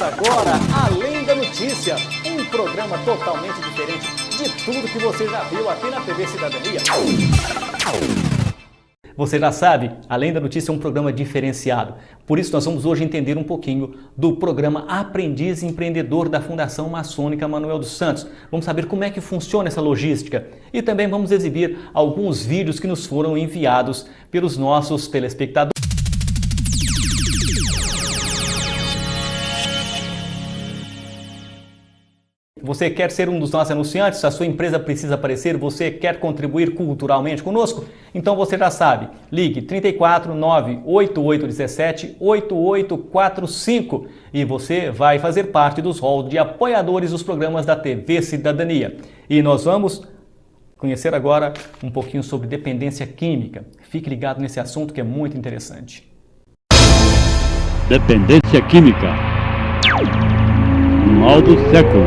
Começa agora Além da Notícia, um programa totalmente diferente de tudo que você já viu aqui na TV Cidadania. Você já sabe, Além da Notícia é um programa diferenciado. Por isso nós vamos hoje entender um pouquinho do programa Aprendiz Empreendedor da Fundação Maçônica Manuel dos Santos. Vamos saber como é que funciona essa logística e também vamos exibir alguns vídeos que nos foram enviados pelos nossos telespectadores. Você quer ser um dos nossos anunciantes? A sua empresa precisa aparecer? Você quer contribuir culturalmente conosco? Então você já sabe, ligue 34 98817 8845 e você vai fazer parte dos halls de apoiadores dos programas da TV Cidadania. E nós vamos conhecer agora um pouquinho sobre dependência química. Fique ligado nesse assunto que é muito interessante. Dependência química. O mal do século.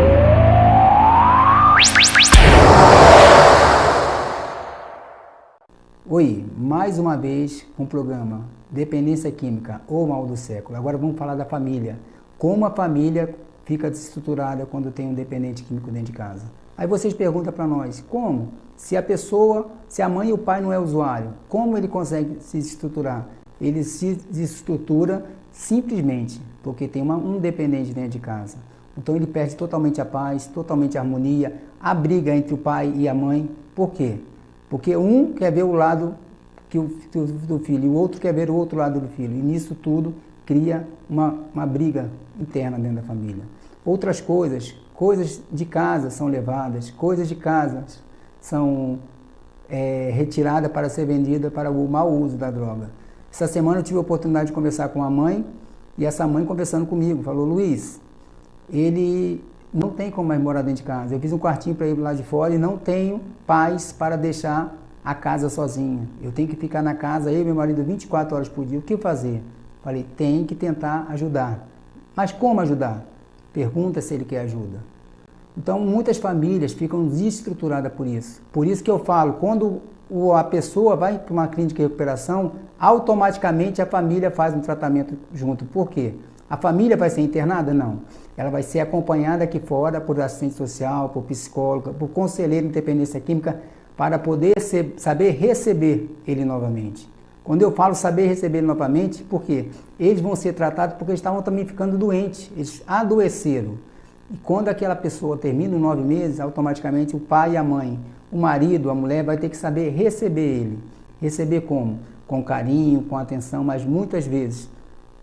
Oi, mais uma vez com o programa Dependência Química ou Mal do Século. Agora vamos falar da família. Como a família fica desestruturada quando tem um dependente químico dentro de casa. Aí vocês perguntam para nós, como? Se a mãe e o pai não é usuário, como ele consegue se desestruturar? Ele se desestrutura simplesmente porque tem um dependente dentro de casa. Então ele perde totalmente a paz, totalmente a harmonia, a briga entre o pai e a mãe. Por quê? Porque um quer ver o lado do filho e o outro quer ver o outro lado do filho. E nisso tudo cria uma briga interna dentro da família. Outras coisas de casa são levadas, coisas de casa são retiradas para ser vendidas para o mau uso da droga. Essa semana eu tive a oportunidade de conversar com a mãe e essa mãe conversando comigo, falou, Luiz, ele não tem como mais morar dentro de casa. Eu fiz um quartinho para ele lá de fora e não tenho paz para deixar a casa sozinha. Eu tenho que ficar na casa, eu e meu marido, 24 horas por dia. O que fazer? Falei, tem que tentar ajudar. Mas como ajudar? Pergunta se ele quer ajuda. Então, muitas famílias ficam desestruturadas por isso. Por isso que eu falo, quando a pessoa vai para uma clínica de recuperação, automaticamente a família faz um tratamento junto. Por quê? A família vai ser internada? Não. Ela vai ser acompanhada aqui fora por assistente social, por psicóloga, por conselheiro de dependência química, para poder saber receber ele novamente. Quando eu falo saber receber ele novamente, por quê? Eles vão ser tratados porque eles estavam também ficando doentes, eles adoeceram. E quando aquela pessoa termina os 9 meses, automaticamente o pai e a mãe, o marido, a mulher, vai ter que saber receber ele. Receber como? Com carinho, com atenção, mas muitas vezes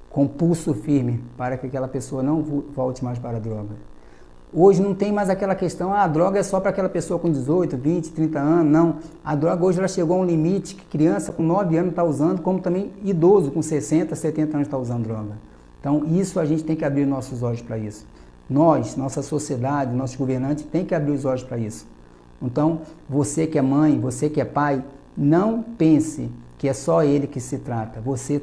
com pulso firme, para que aquela pessoa não volte mais para a droga. Hoje não tem mais aquela questão, a droga é só para aquela pessoa com 18, 20, 30 anos, não. A droga hoje ela chegou a um limite que criança com 9 anos está usando, como também idoso com 60, 70 anos está usando droga. Então isso a gente tem que abrir nossos olhos para isso. Nós, nossa sociedade, nossos governantes, tem que abrir os olhos para isso. Então, você que é mãe, você que é pai, não pense que é só ele que se trata. Você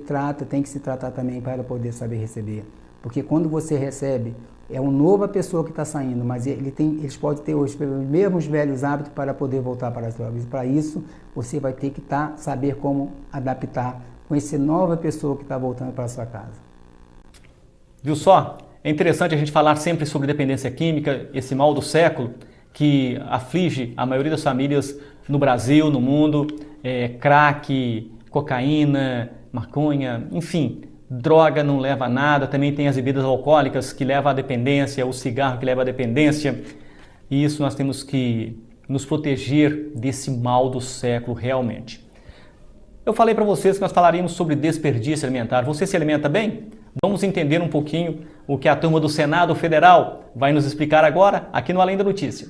tem que se tratar também para poder saber receber. Porque quando você recebe, é uma nova pessoa que está saindo, mas eles podem ter os mesmos velhos hábitos para poder voltar para as drogas. Para isso, você vai ter que saber como adaptar com essa nova pessoa que está voltando para a sua casa. Viu só? É interessante a gente falar sempre sobre dependência química, esse mal do século, que aflige a maioria das famílias no Brasil, no mundo, crack, cocaína, maconha, enfim, droga não leva a nada, também tem as bebidas alcoólicas que levam à dependência, o cigarro que leva à dependência, e isso nós temos que nos proteger desse mal do século realmente. Eu falei para vocês que nós falaríamos sobre desperdício alimentar. Você se alimenta bem? Vamos entender um pouquinho o que a turma do Senado Federal vai nos explicar agora aqui no Além da Notícia.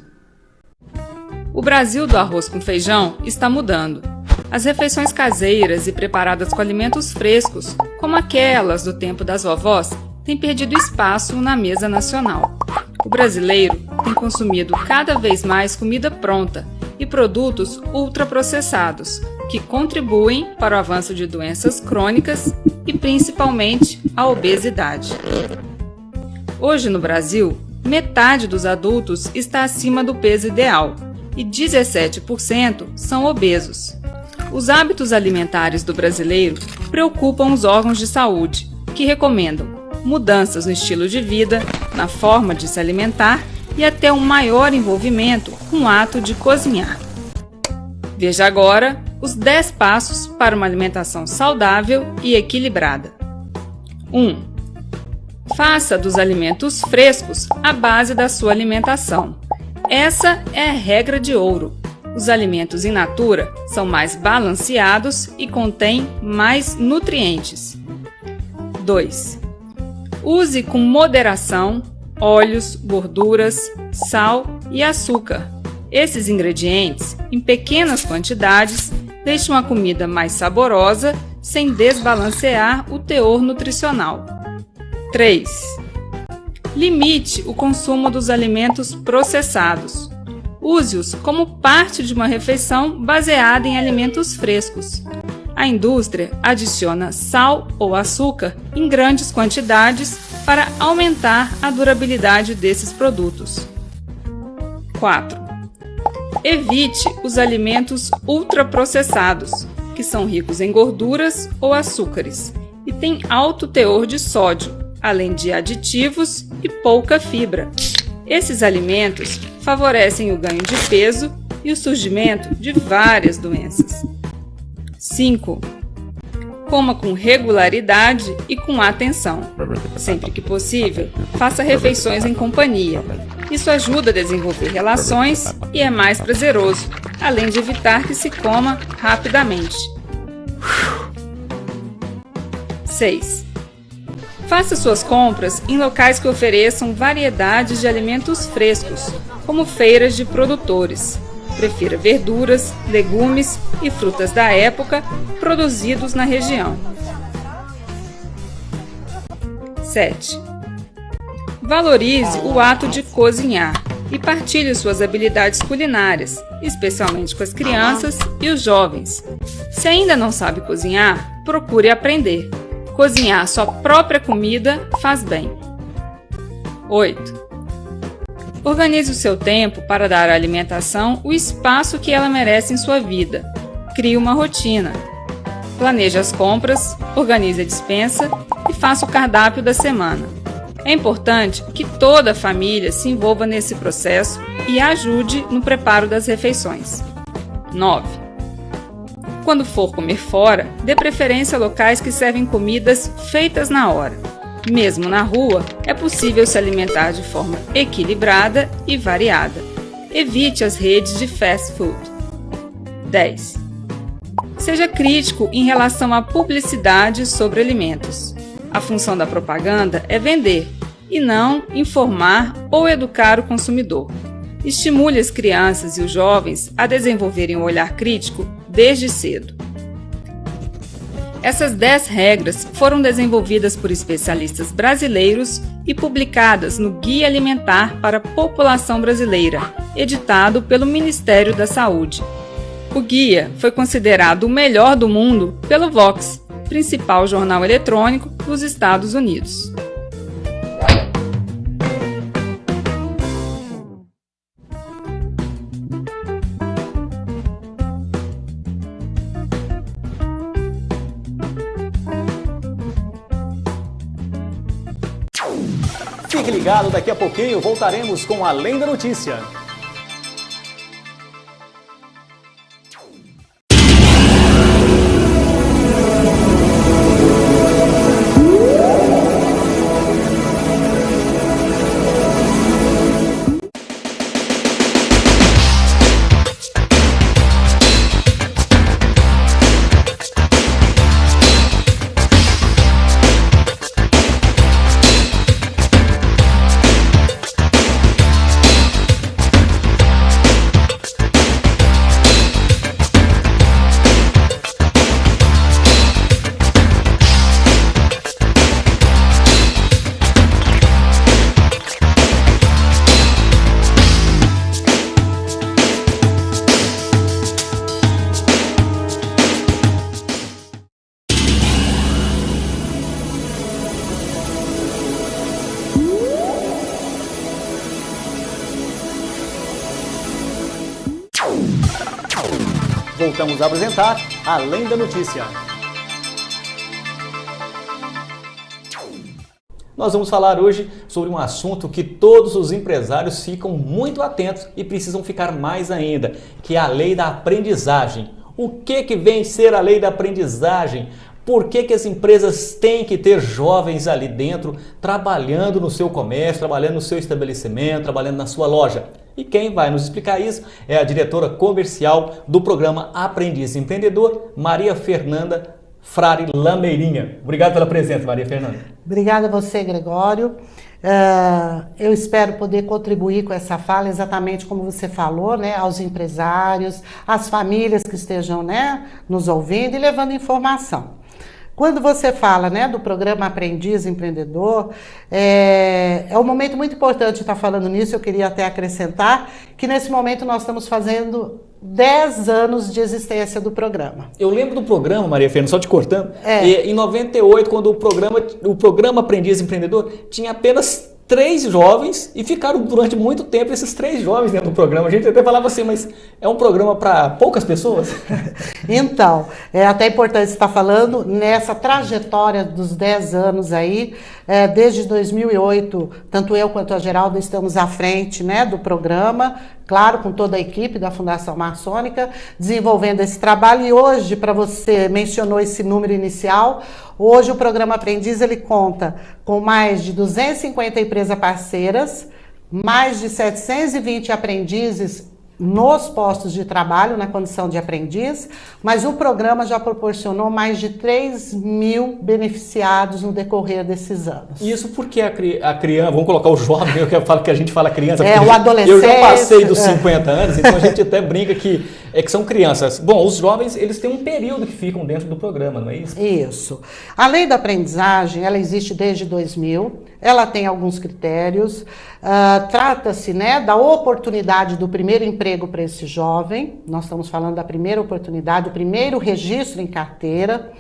O Brasil do arroz com feijão está mudando. As refeições caseiras e preparadas com alimentos frescos, como aquelas do tempo das vovós, têm perdido espaço na mesa nacional. O brasileiro tem consumido cada vez mais comida pronta e produtos ultraprocessados, que contribuem para o avanço de doenças crônicas e principalmente a obesidade. Hoje no Brasil, metade dos adultos está acima do peso ideal e 17% são obesos. Os hábitos alimentares do brasileiro preocupam os órgãos de saúde, que recomendam mudanças no estilo de vida, na forma de se alimentar e até um maior envolvimento com o ato de cozinhar. Veja agora os 10 passos para uma alimentação saudável e equilibrada. 1. Faça dos alimentos frescos a base da sua alimentação. Essa é a regra de ouro. Os alimentos in natura são mais balanceados e contêm mais nutrientes. 2. Use com moderação óleos, gorduras, sal e açúcar. Esses ingredientes, em pequenas quantidades, deixam a comida mais saborosa sem desbalancear o teor nutricional. 3. Limite o consumo dos alimentos processados. Use-os como parte de uma refeição baseada em alimentos frescos. A indústria adiciona sal ou açúcar em grandes quantidades para aumentar a durabilidade desses produtos. 4. Evite os alimentos ultraprocessados, que são ricos em gorduras ou açúcares e têm alto teor de sódio, além de aditivos e pouca fibra. Esses alimentos favorecem o ganho de peso e o surgimento de várias doenças. 5. Coma com regularidade e com atenção. Sempre que possível, faça refeições em companhia. Isso ajuda a desenvolver relações e é mais prazeroso, além de evitar que se coma rapidamente. 6. Faça suas compras em locais que ofereçam variedades de alimentos frescos, como feiras de produtores. Prefira verduras, legumes e frutas da época produzidos na região. 7. Valorize o ato de cozinhar e partilhe suas habilidades culinárias, especialmente com as crianças e os jovens. Se ainda não sabe cozinhar, procure aprender. Cozinhar sua própria comida faz bem. 8. Organize o seu tempo para dar à alimentação o espaço que ela merece em sua vida. Crie uma rotina. Planeje as compras, organize a despensa e faça o cardápio da semana. É importante que toda a família se envolva nesse processo e ajude no preparo das refeições. 9. Quando for comer fora, dê preferência a locais que servem comidas feitas na hora. Mesmo na rua, é possível se alimentar de forma equilibrada e variada. Evite as redes de fast food. 10. Seja crítico em relação à publicidade sobre alimentos. A função da propaganda é vender, e não informar ou educar o consumidor. Estimule as crianças e os jovens a desenvolverem um olhar crítico desde cedo. Essas 10 regras foram desenvolvidas por especialistas brasileiros e publicadas no Guia Alimentar para a População Brasileira, editado pelo Ministério da Saúde. O guia foi considerado o melhor do mundo pelo Vox, principal jornal eletrônico dos Estados Unidos. Fique ligado, daqui a pouquinho voltaremos com Além da Notícia. Voltamos a apresentar Além da Notícia. Nós vamos falar hoje sobre um assunto que todos os empresários ficam muito atentos e precisam ficar mais ainda, que é a lei da aprendizagem. O que vem ser a lei da aprendizagem? Por que as empresas têm que ter jovens ali dentro, trabalhando no seu comércio, trabalhando no seu estabelecimento, trabalhando na sua loja? E quem vai nos explicar isso é a diretora comercial do programa Aprendiz Empreendedor, Maria Fernanda Frari Lameirinha. Obrigado pela presença, Maria Fernanda. Obrigada a você, Gregório. Eu espero poder contribuir com essa fala, exatamente como você falou, né, aos empresários, às famílias que estejam, né, nos ouvindo e levando informação. Quando você fala, né, do programa Aprendiz Empreendedor, é um momento muito importante estar falando nisso. Eu queria até acrescentar que nesse momento nós estamos fazendo 10 anos de existência do programa. Eu lembro do programa, Maria Fernanda, só te cortando, em 98, quando o programa Aprendiz Empreendedor tinha apenas 3 jovens e ficaram durante muito tempo esses 3 jovens dentro do programa. A gente até falava assim, mas é um programa para poucas pessoas? Então, é até importante estar falando nessa trajetória dos 10 anos aí, desde 2008, tanto eu quanto a Geralda estamos à frente, né, do programa, claro, com toda a equipe da Fundação Maçônica, desenvolvendo esse trabalho. E hoje, para você mencionou esse número inicial, hoje o programa Aprendiz ele conta com mais de 250 empresas parceiras, mais de 720 aprendizes nos postos de trabalho, na condição de aprendiz, mas o programa já proporcionou mais de 3 mil beneficiados no decorrer desses anos. Isso porque a criança, vamos colocar o jovem, eu falo que a gente fala criança, o adolescente. Eu já passei dos 50 anos, então a gente até brinca que são crianças. Bom, os jovens, eles têm um período que ficam dentro do programa, não é isso? Isso. A lei da aprendizagem, ela existe desde 2000, ela tem alguns critérios, trata-se, né, da oportunidade do primeiro emprego para esse jovem. Nós estamos falando da primeira oportunidade, o primeiro registro em carteira,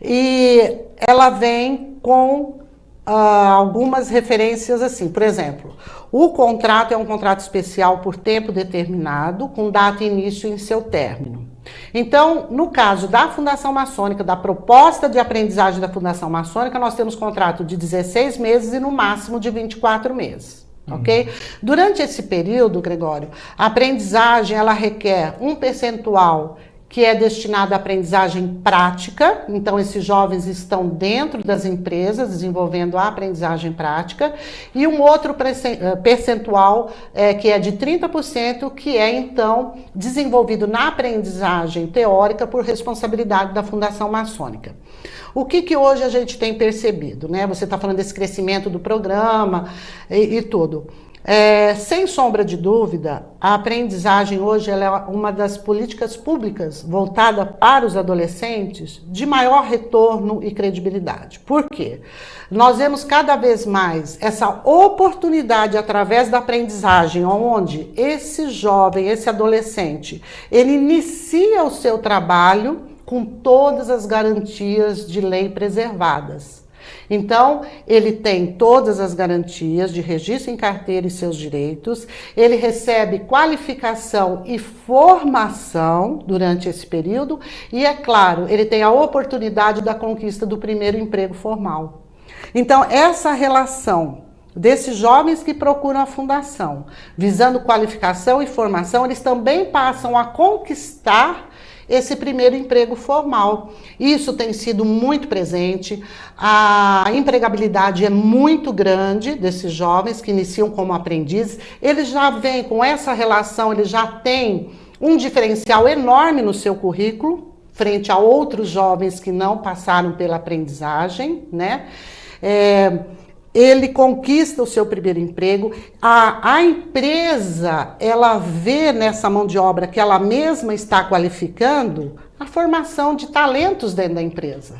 e ela vem com algumas referências assim. Por exemplo, o contrato é um contrato especial por tempo determinado, com data e início em seu término. Então, no caso da Fundação Maçônica, da proposta de aprendizagem da Fundação Maçônica, nós temos contrato de 16 meses e no máximo de 24 meses. Ok? Durante esse período, Gregório, a aprendizagem ela requer um percentual que é destinado à aprendizagem prática. Então, esses jovens estão dentro das empresas desenvolvendo a aprendizagem prática, e um outro percentual que é de 30%, que é então desenvolvido na aprendizagem teórica por responsabilidade da Fundação Maçônica. O que hoje a gente tem percebido, né? Você está falando desse crescimento do programa e tudo. Sem sombra de dúvida, a aprendizagem hoje ela é uma das políticas públicas voltada para os adolescentes de maior retorno e credibilidade. Por quê? Nós vemos cada vez mais essa oportunidade através da aprendizagem, onde esse jovem, esse adolescente, ele inicia o seu trabalho com todas as garantias de lei preservadas. Então, ele tem todas as garantias de registro em carteira e seus direitos, ele recebe qualificação e formação durante esse período e, é claro, ele tem a oportunidade da conquista do primeiro emprego formal. Então, essa relação desses jovens que procuram a Fundação, visando qualificação e formação, eles também passam a conquistar esse primeiro emprego formal. Isso tem sido muito presente, a empregabilidade é muito grande desses jovens que iniciam como aprendizes. Eles já vêm com essa relação, eles já têm um diferencial enorme no seu currículo, frente a outros jovens que não passaram pela aprendizagem, né? Ele conquista o seu primeiro emprego, a empresa, ela vê nessa mão de obra que ela mesma está qualificando a formação de talentos dentro da empresa.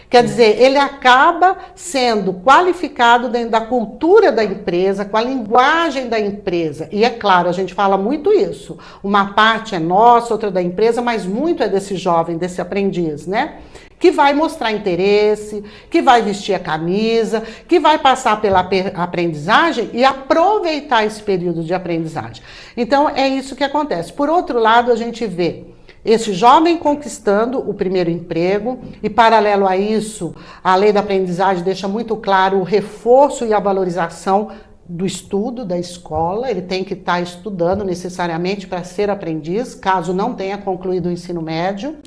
Quer dizer, ele acaba sendo qualificado dentro da cultura da empresa, com a linguagem da empresa. E é claro, a gente fala muito isso. Uma parte é nossa, outra da empresa, mas muito é desse jovem, desse aprendiz, né? Que vai mostrar interesse, que vai vestir a camisa, que vai passar pela aprendizagem e aproveitar esse período de aprendizagem. Então, é isso que acontece. Por outro lado, a gente vê esse jovem conquistando o primeiro emprego e, paralelo a isso, a lei da aprendizagem deixa muito claro o reforço e a valorização do estudo da escola. Ele tem que estar estudando necessariamente para ser aprendiz, caso não tenha concluído o ensino médio.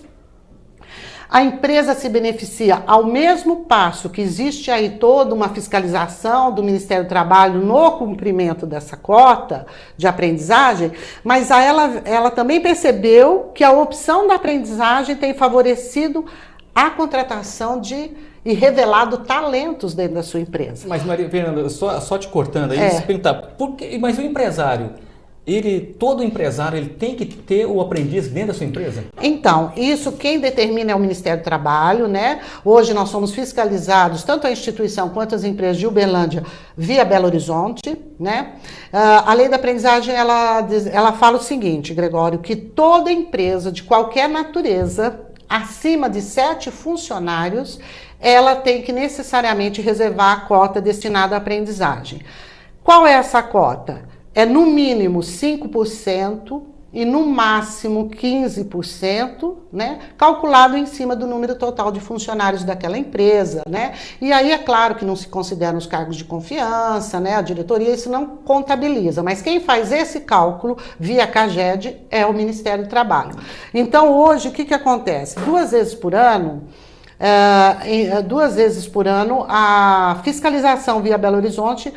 A empresa se beneficia ao mesmo passo que existe aí toda uma fiscalização do Ministério do Trabalho no cumprimento dessa cota de aprendizagem, mas ela também percebeu que a opção da aprendizagem tem favorecido a contratação e revelado talentos dentro da sua empresa. Mas, Maria Fernanda, só te cortando aí, se perguntar, mas o empresário, todo empresário, ele tem que ter o aprendiz dentro da sua empresa? Então, isso quem determina é o Ministério do Trabalho, né? Hoje nós somos fiscalizados, tanto a instituição quanto as empresas de Uberlândia, via Belo Horizonte, né? A lei da aprendizagem, ela fala o seguinte, Gregório, que toda empresa de qualquer natureza, acima de 7 funcionários, ela tem que necessariamente reservar a cota destinada à aprendizagem. Qual é essa cota? É no mínimo 5% e no máximo 15%, né, calculado em cima do número total de funcionários daquela empresa, né? E aí é claro que não se consideram os cargos de confiança, né, a diretoria, isso não contabiliza, mas quem faz esse cálculo via CAGED é o Ministério do Trabalho. Então hoje o que acontece? 2 vezes por ano, a fiscalização via Belo Horizonte,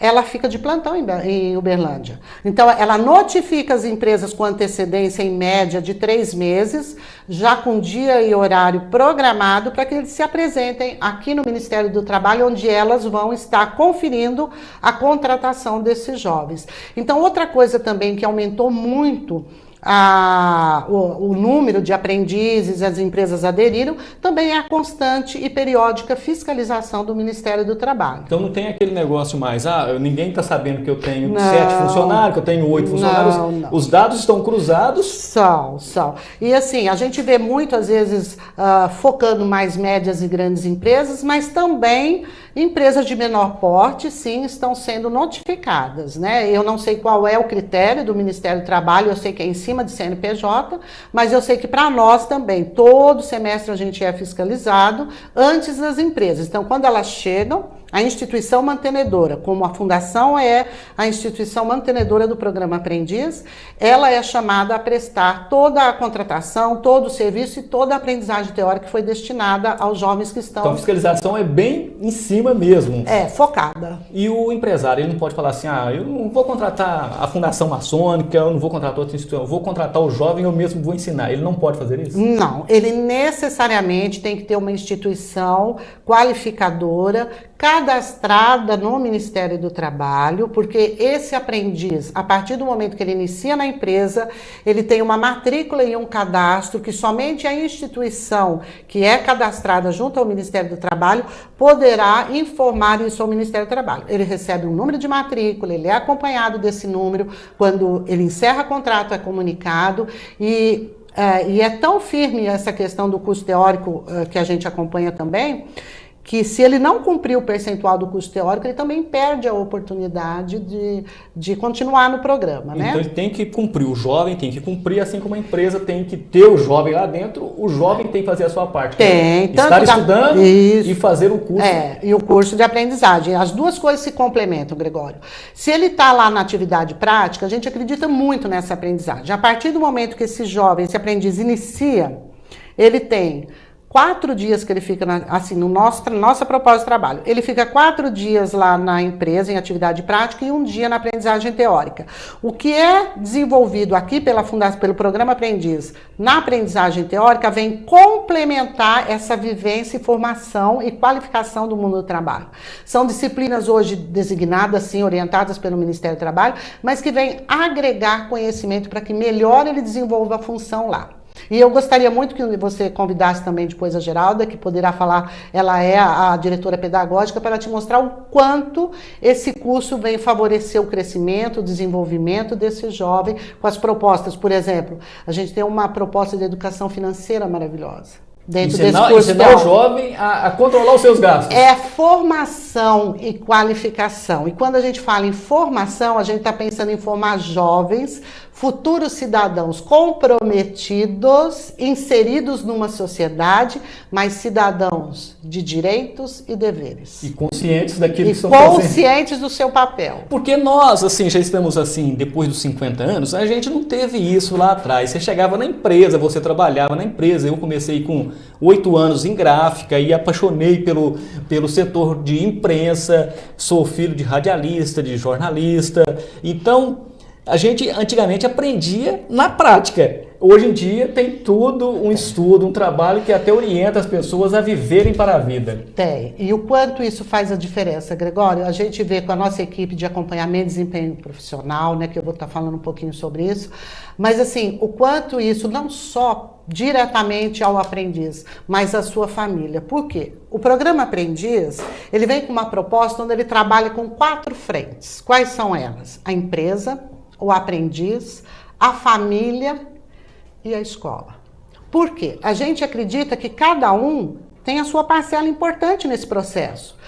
ela fica de plantão em Uberlândia. Então, ela notifica as empresas com antecedência, em média, de 3 meses, já com dia e horário programado, para que eles se apresentem aqui no Ministério do Trabalho, onde elas vão estar conferindo a contratação desses jovens. Então, outra coisa também que aumentou muito o número de aprendizes, as empresas aderiram, também é a constante e periódica fiscalização do Ministério do Trabalho. Então não tem aquele negócio mais, ninguém está sabendo que eu tenho 7 funcionários, que eu tenho 8 funcionários, não. Os dados estão cruzados? São. E assim, a gente vê muito, às vezes, focando mais médias e grandes empresas, mas também empresas de menor porte, sim, estão sendo notificadas, né? Eu não sei qual é o critério do Ministério do Trabalho, eu sei que é em cima de CNPJ, mas eu sei que para nós também, todo semestre a gente é fiscalizado antes das empresas. Então, quando elas chegam, a instituição mantenedora, como a Fundação é a instituição mantenedora do Programa Aprendiz, ela é chamada a prestar toda a contratação, todo o serviço e toda a aprendizagem teórica que foi destinada aos jovens que estão... Então a fiscalização é bem em cima mesmo. É, focada. E o empresário, ele não pode falar assim, eu não vou contratar a Fundação Maçônica, eu não vou contratar outra instituição, eu vou contratar o jovem, eu mesmo vou ensinar. Ele não pode fazer isso? Não, ele necessariamente tem que ter uma instituição qualificadora, cadastrada no Ministério do Trabalho, porque esse aprendiz, a partir do momento que ele inicia na empresa, ele tem uma matrícula e um cadastro que somente a instituição que é cadastrada junto ao Ministério do Trabalho poderá informar isso ao Ministério do Trabalho. Ele recebe um número de matrícula, ele é acompanhado desse número, quando ele encerra contrato é comunicado e é tão firme essa questão do curso teórico que a gente acompanha também, que se ele não cumprir o percentual do curso teórico, ele também perde a oportunidade de continuar no programa, né? Então ele tem que cumprir, o jovem tem que cumprir, assim como a empresa tem que ter o jovem lá dentro, o jovem tem que fazer a sua parte. Tem. Estar estudando e fazer o curso. E o curso de aprendizagem. As duas coisas se complementam, Gregório. Se ele está lá na atividade prática, a gente acredita muito nessa aprendizagem. A partir do momento que esse jovem, esse aprendiz inicia, ele tem 4 dias que ele fica, nossa proposta de trabalho. Ele fica 4 dias lá na empresa, em atividade prática, e 1 dia na aprendizagem teórica. O que é desenvolvido aqui pelo Programa Aprendiz na aprendizagem teórica vem complementar essa vivência, formação e qualificação do mundo do trabalho. São disciplinas hoje designadas, sim, orientadas pelo Ministério do Trabalho, mas que vêm agregar conhecimento para que melhor ele desenvolva a função lá. E eu gostaria muito que você convidasse também depois a Geralda, que poderá falar, ela é a diretora pedagógica, para te mostrar o quanto esse curso vem favorecer o crescimento, o desenvolvimento desse jovem com as propostas. Por exemplo, a gente tem uma proposta de educação financeira maravilhosa. Ensinar o jovem a controlar os seus gastos. É formação e qualificação. E quando a gente fala em formação, a gente está pensando em formar jovens futuros cidadãos comprometidos, inseridos numa sociedade, mas cidadãos de direitos e deveres. E conscientes daquilo que E estão fazendo. conscientes do seu papel. Porque nós, assim, já estamos assim, depois dos 50 anos, a gente não teve isso lá atrás. Você chegava na empresa, você trabalhava na empresa. Eu comecei com 8 anos em gráfica e apaixonei pelo setor de imprensa. Sou filho de radialista, de jornalista. Então, a gente antigamente aprendia na prática. Hoje em dia tem tudo um estudo, um trabalho que até orienta as pessoas a viverem para a vida. Tem. E o quanto isso faz a diferença, Gregório? A gente vê com a nossa equipe de acompanhamento e desempenho profissional, né, que eu vou estar falando um pouquinho sobre isso, mas assim, o quanto isso não só diretamente ao aprendiz, mas à sua família. Por quê? O programa Aprendiz, ele vem com uma proposta onde ele trabalha com 4 frentes. Quais são elas? A empresa, o aprendiz, a família e a escola. Por quê? A gente acredita que cada um tem a sua parcela importante nesse processo,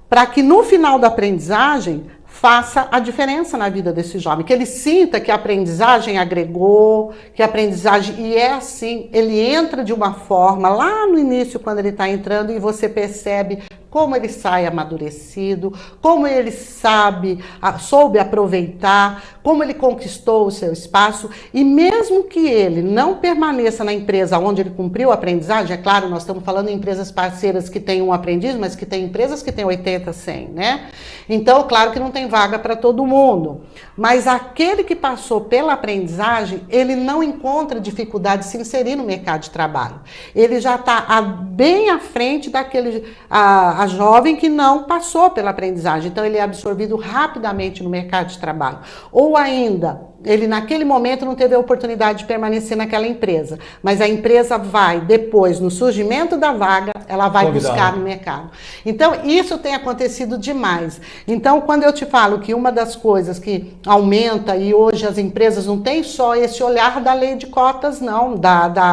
para que no final da aprendizagem faça a diferença na vida desse jovem, que ele sinta que a aprendizagem agregou, que a aprendizagem, e é assim, ele entra de uma forma lá no início quando ele está entrando e você percebe como ele sai amadurecido, como ele soube aproveitar, como ele conquistou o seu espaço, e mesmo que ele não permaneça na empresa onde ele cumpriu a aprendizagem, é claro, nós estamos falando em empresas parceiras que têm um aprendiz, mas que tem empresas que têm 80, 100, né? Então, claro que não tem vaga para todo mundo, mas aquele que passou pela aprendizagem, ele não encontra dificuldade de se inserir no mercado de trabalho. Ele já está bem à frente daquele a jovem que não passou pela aprendizagem, então ele é absorvido rapidamente no mercado de trabalho. Ou ainda, ele naquele momento não teve a oportunidade de permanecer naquela empresa, mas a empresa vai depois, no surgimento da vaga, ela vai buscar no mercado. Então, isso tem acontecido demais. Então, quando eu te falo que uma das coisas que aumenta, e hoje as empresas não têm só esse olhar da lei de cotas, não,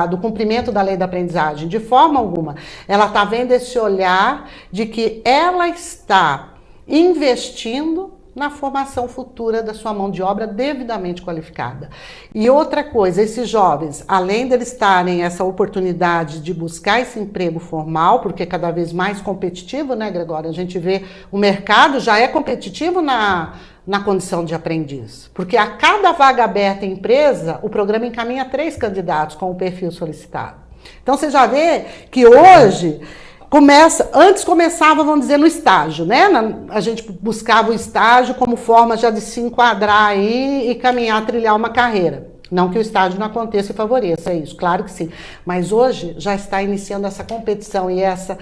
do cumprimento da lei da aprendizagem, de forma alguma. Ela está vendo esse olhar de que ela está investindo na formação futura da sua mão de obra devidamente qualificada. E outra coisa, esses jovens, além de eles terem essa oportunidade de buscar esse emprego formal, porque é cada vez mais competitivo, né, Gregório? A gente vê o mercado já é competitivo na condição de aprendiz. Porque a cada vaga aberta em empresa, o programa encaminha 3 candidatos com o perfil solicitado. Então você já vê que hoje antes começava, vamos dizer, no estágio, né? A gente buscava o estágio como forma já de se enquadrar aí e caminhar, trilhar uma carreira. Não que o estágio não aconteça e favoreça isso, claro que sim. Mas hoje já está iniciando essa competição e essa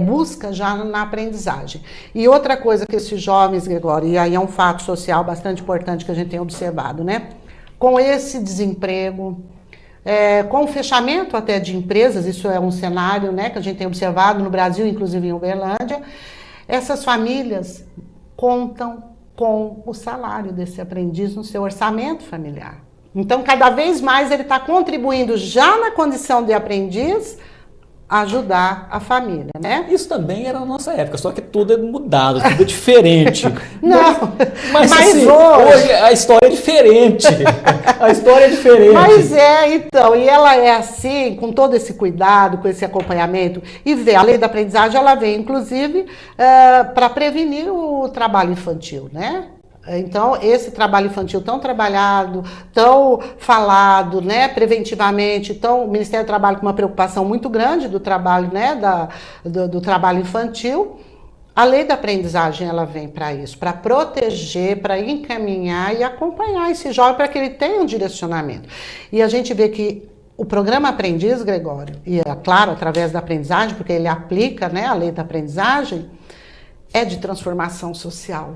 busca já na aprendizagem. E outra coisa que esses jovens, Gregório, e aí é um fato social bastante importante que a gente tem observado, né? Com esse desemprego, com o fechamento até de empresas, isso é um cenário, né, que a gente tem observado no Brasil, inclusive em Uberlândia, essas famílias contam com o salário desse aprendiz no seu orçamento familiar. Então, cada vez mais ele está contribuindo já na condição de aprendiz ajudar a família, né? Isso também era na nossa época, só que tudo é mudado, tudo é diferente. Não, mas assim, hoje a história é diferente. A história é diferente. Mas então, e ela é assim, com todo esse cuidado, com esse acompanhamento, e a lei da aprendizagem, ela vem, inclusive, para prevenir o trabalho infantil, né? Então, esse trabalho infantil tão trabalhado, tão falado, né, preventivamente, o Ministério do Trabalho com uma preocupação muito grande do trabalho, né, do trabalho infantil, a lei da aprendizagem ela vem para isso, para proteger, para encaminhar e acompanhar esse jovem para que ele tenha um direcionamento. E a gente vê que o programa Aprendiz, Gregório, e é claro, através da aprendizagem, porque ele aplica, né, a lei da aprendizagem, é de transformação social.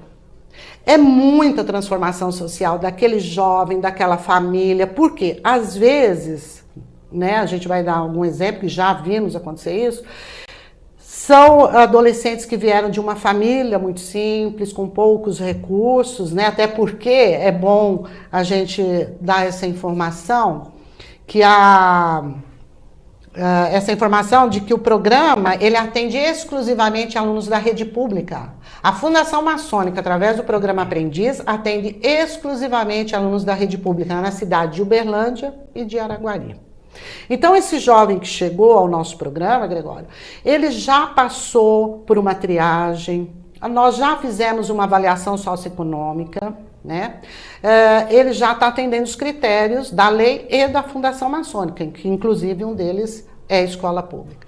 É muita transformação social daquele jovem, daquela família, porque às vezes, né, a gente vai dar algum exemplo, que já vimos acontecer isso, são adolescentes que vieram de uma família muito simples, com poucos recursos, né, até porque é bom a gente dar essa informação, que essa informação de que o programa ele atende exclusivamente alunos da rede pública. A Fundação Maçônica, através do programa Aprendiz, atende exclusivamente alunos da rede pública na cidade de Uberlândia e de Araguari. Então, esse jovem que chegou ao nosso programa, Gregório, ele já passou por uma triagem, nós já fizemos uma avaliação socioeconômica, né? Ele já está atendendo os critérios da lei e da Fundação Maçônica, que inclusive um deles é a escola pública.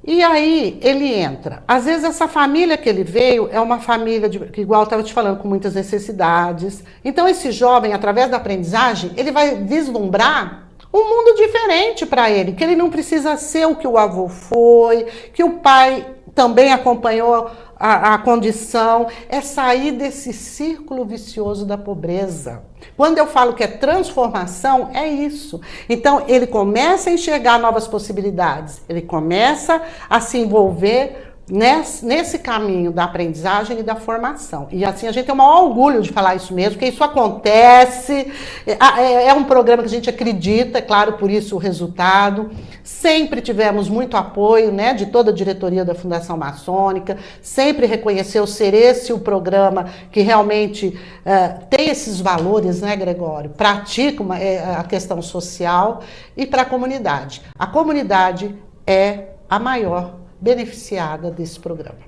E aí ele entra. Às vezes essa família que ele veio é uma família, que igual eu estava te falando, com muitas necessidades. Então esse jovem, através da aprendizagem, ele vai vislumbrar um mundo diferente para ele, que ele não precisa ser o que o avô foi, que o pai também acompanhou a condição, é sair desse círculo vicioso da pobreza. Quando eu falo que é transformação, é isso. Então, ele começa a enxergar novas possibilidades, ele começa a se envolver nesse caminho da aprendizagem e da formação. E assim, a gente tem o maior orgulho de falar isso mesmo, porque isso acontece, é um programa que a gente acredita, é claro, por isso o resultado. Sempre tivemos muito apoio, né, de toda a diretoria da Fundação Maçônica, sempre reconheceu ser esse o programa que realmente tem esses valores, né, Gregório? Pratica a questão social e para a comunidade. A comunidade é a maior beneficiada desse programa.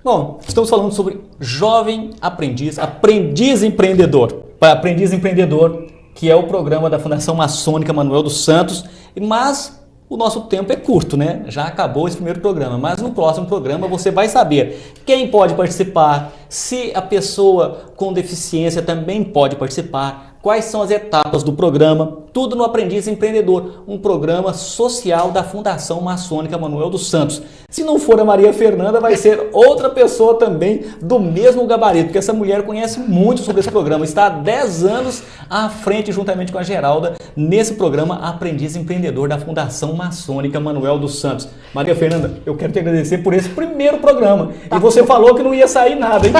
Bom, estamos falando sobre jovem aprendiz, aprendiz empreendedor. Para aprendiz empreendedor, que é o programa da Fundação Maçônica Manuel dos Santos, mas o nosso tempo é curto, né? Já acabou esse primeiro programa, mas no próximo programa você vai saber quem pode participar, se a pessoa com deficiência também pode participar, quais são as etapas do programa, tudo no Aprendiz Empreendedor, um programa social da Fundação Maçônica Manuel dos Santos. Se não for a Maria Fernanda, vai ser outra pessoa também do mesmo gabarito, porque essa mulher conhece muito sobre esse programa, está há 10 anos à frente, juntamente com a Geralda, nesse programa Aprendiz Empreendedor da Fundação Maçônica Manuel dos Santos. Maria Fernanda, eu quero te agradecer por esse primeiro programa. E você falou que não ia sair nada, hein?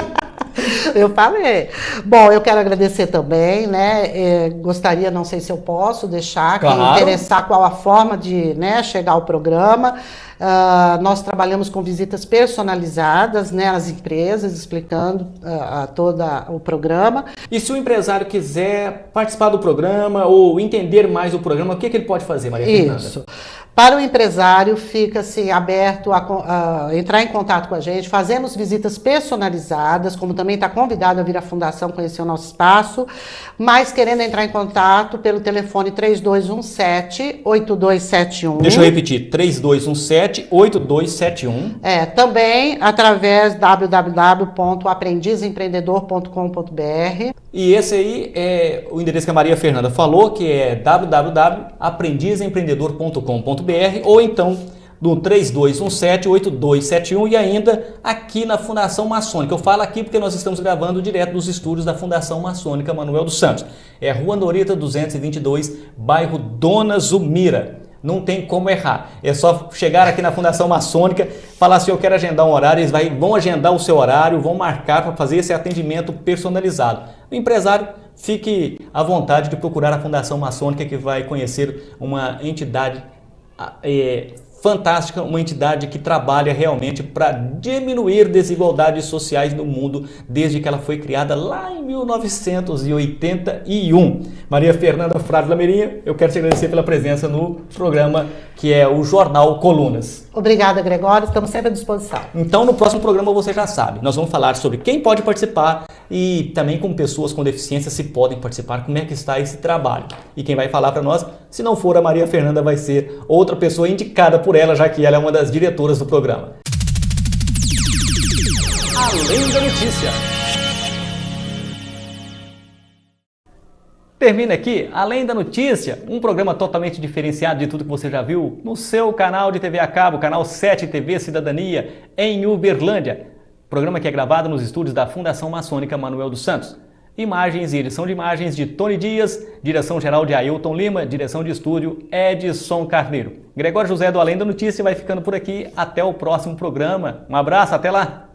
Eu falei. Bom, eu quero agradecer também, né? Gostaria, não sei se eu posso deixar, quem interessar qual a forma de, né, chegar ao programa. Nós trabalhamos com visitas personalizadas, né, às empresas, explicando todo o programa. E se o empresário quiser participar do programa ou entender mais do programa, o que ele pode fazer, Maria Fernanda? Isso. Para o empresário, fica-se aberto a entrar em contato com a gente. Fazemos visitas personalizadas, como também está convidado a vir à Fundação conhecer o nosso espaço, mas querendo entrar em contato pelo telefone 3217-8271. Deixa eu repetir, 3217-8271. Também através www.aprendizempreendedor.com.br. E esse aí é o endereço que a Maria Fernanda falou, que é www.aprendizempreendedor.com.br ou então do 3217-8271 e ainda aqui na Fundação Maçônica. Eu falo aqui porque nós estamos gravando direto dos estúdios da Fundação Maçônica Manuel dos Santos. É Rua Norita 222, bairro Dona Zumira. Não tem como errar. É só chegar aqui na Fundação Maçônica, falar assim, eu quero agendar um horário, eles vão agendar o seu horário, vão marcar para fazer esse atendimento personalizado. O empresário, fique à vontade de procurar a Fundação Maçônica, que vai conhecer uma entidade fantástica, uma entidade que trabalha realmente para diminuir desigualdades sociais no mundo desde que ela foi criada lá em 1981. Maria Fernanda Frade Lameirinha, eu quero te agradecer pela presença no programa que é o Jornal Colunas. Obrigada, Gregório, estamos sempre à disposição. Então, no próximo programa você já sabe, nós vamos falar sobre quem pode participar e também como pessoas com deficiência se podem participar, como é que está esse trabalho. E quem vai falar para nós, se não for a Maria Fernanda, vai ser outra pessoa indicada por ela, já que ela é uma das diretoras do programa. Além da notícia. Termina aqui, Além da Notícia, um programa totalmente diferenciado de tudo que você já viu no seu canal de TV a cabo, canal 7 TV Cidadania, em Uberlândia. Programa que é gravado nos estúdios da Fundação Maçônica Manuel dos Santos. Imagens e edição de imagens de Tony Dias, direção geral de Ailton Lima, direção de estúdio Edson Carneiro. Gregório José do Além da Notícia vai ficando por aqui. Até o próximo programa. Um abraço, até lá!